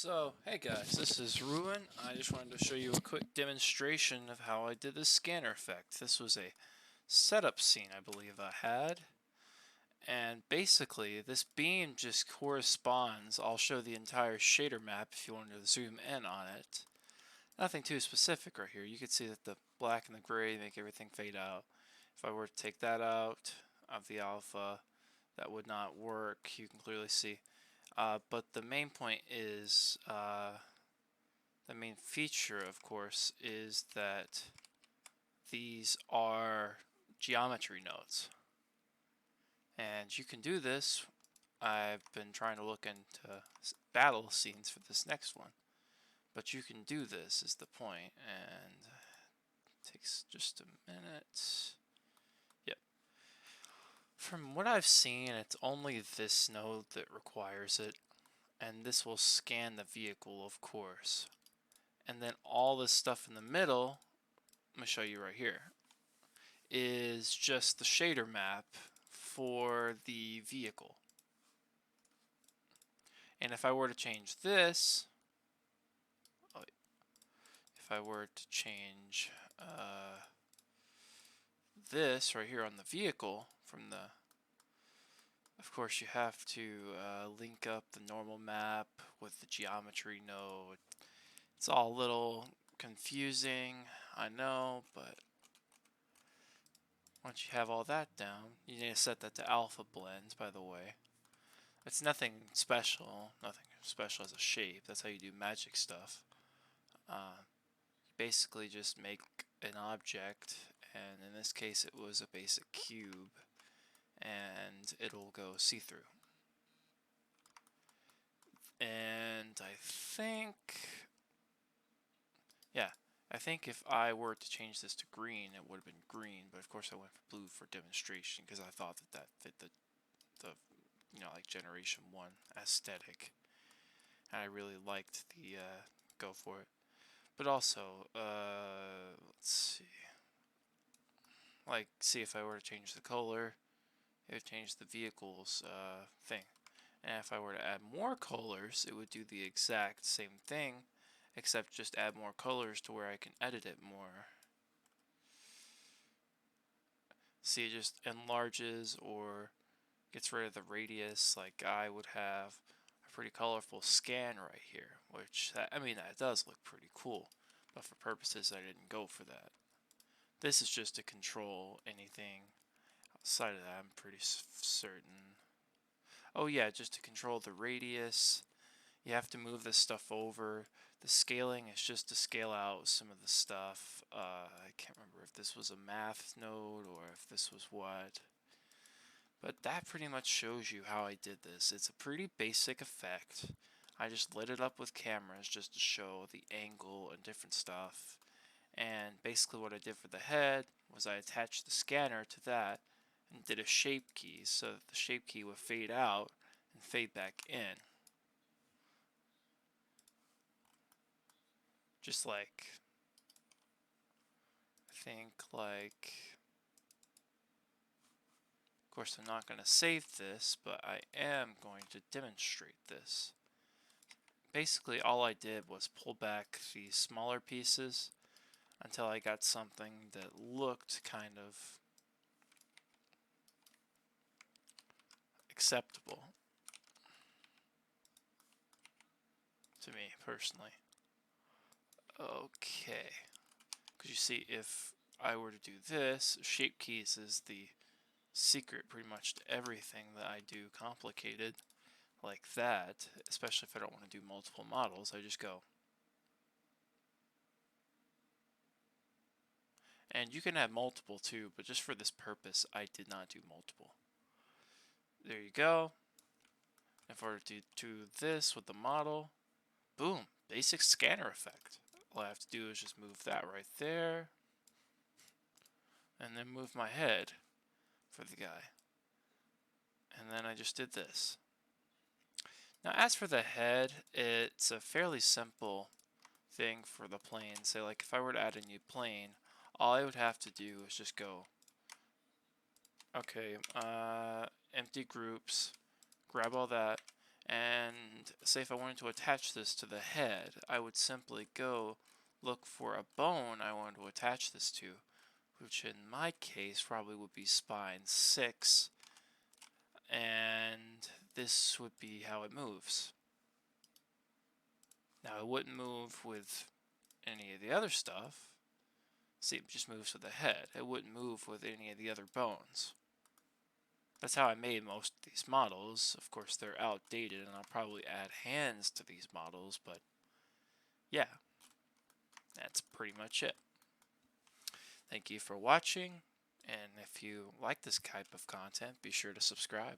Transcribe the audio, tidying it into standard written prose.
So, hey guys, this is Ruin. I just wanted to show you a quick demonstration of how I did the scanner effect. This was a setup scene I believe I had. And basically, this beam just corresponds. I'll show the entire shader map if you wanted to zoom in on it. Nothing too specific right here. You can see that the black and the gray make everything fade out. If I were to take that out of the alpha, that would not work. You can clearly see. But the main point is, the main feature, of course, is that these are geometry nodes. And you can do this. I've been trying to look into battle scenes for this next one. But you can do this is the point, and it takes just a minute. Yep. From what I've seen, it's only this node that requires it, and this will scan the vehicle, of course. And then all this stuff in the middle, I'm going to show you right here, is just the shader map for the vehicle. And if I were to change this, if I were to change this right here on the vehicle from the, of course you have to link up the normal map with the geometry node. It's all a little confusing, I know, but once you have all that down, you need to set that to alpha blends, by the way. It's nothing special as a shape. That's how you do magic stuff. Basically just make an object, and in this case it was a basic cube, and it'll go see-through. And I think if I were to change this to green, it would have been green, but of course I went for blue for demonstration because I thought that fit the like Generation 1 aesthetic. And I really liked the go for it. But also, let's see. Like, see if I were to change the color, it would change the vehicle's thing. And if I were to add more colors, it would do the exact same thing, except just add more colors to where I can edit it more. See, it just enlarges or gets rid of the radius. Like I would have a pretty colorful scan right here, which, that does look pretty cool, but for purposes I didn't go for that. This is just to control anything outside of that, I'm pretty certain. Oh yeah, just to control the radius. You have to move this stuff over. The scaling is just to scale out some of the stuff. I can't remember if this was a math node or if this was what. But that pretty much shows you how I did this. It's a pretty basic effect. I just lit it up with cameras just to show the angle and different stuff. And basically what I did for the head was I attached the scanner to that and did a shape key so that the shape key would fade out and fade back in. Just like, I think like, of course I'm not going to save this, but I am going to demonstrate this. Basically all I did was pull back the smaller pieces until I got something that looked kind of acceptable to me personally. Okay, because you see, if I were to do this, shape keys is the secret pretty much to everything that I do complicated like that, especially if I don't want to do multiple models. I just go. And you can have multiple too, but just for this purpose, I did not do multiple. There you go. If I were to do this with the model, boom, basic scanner effect. All I have to do is just move that right there, and then move my head for the guy. And then I just did this. Now as for the head, it's a fairly simple thing for the plane. Say like if I were to add a new plane, all I would have to do is just go, okay, empty groups, grab all that, And say if I wanted to attach this to the head, I would simply go look for a bone I wanted to attach this to, which in my case probably would be spine 6, and this would be how it moves. Now it wouldn't move with any of the other stuff. See, it just moves with the head. It wouldn't move with any of the other bones. That's how I made most of these models. Of course, they're outdated, and I'll probably add hands to these models, but yeah, that's pretty much it. Thank you for watching, and if you like this type of content, be sure to subscribe.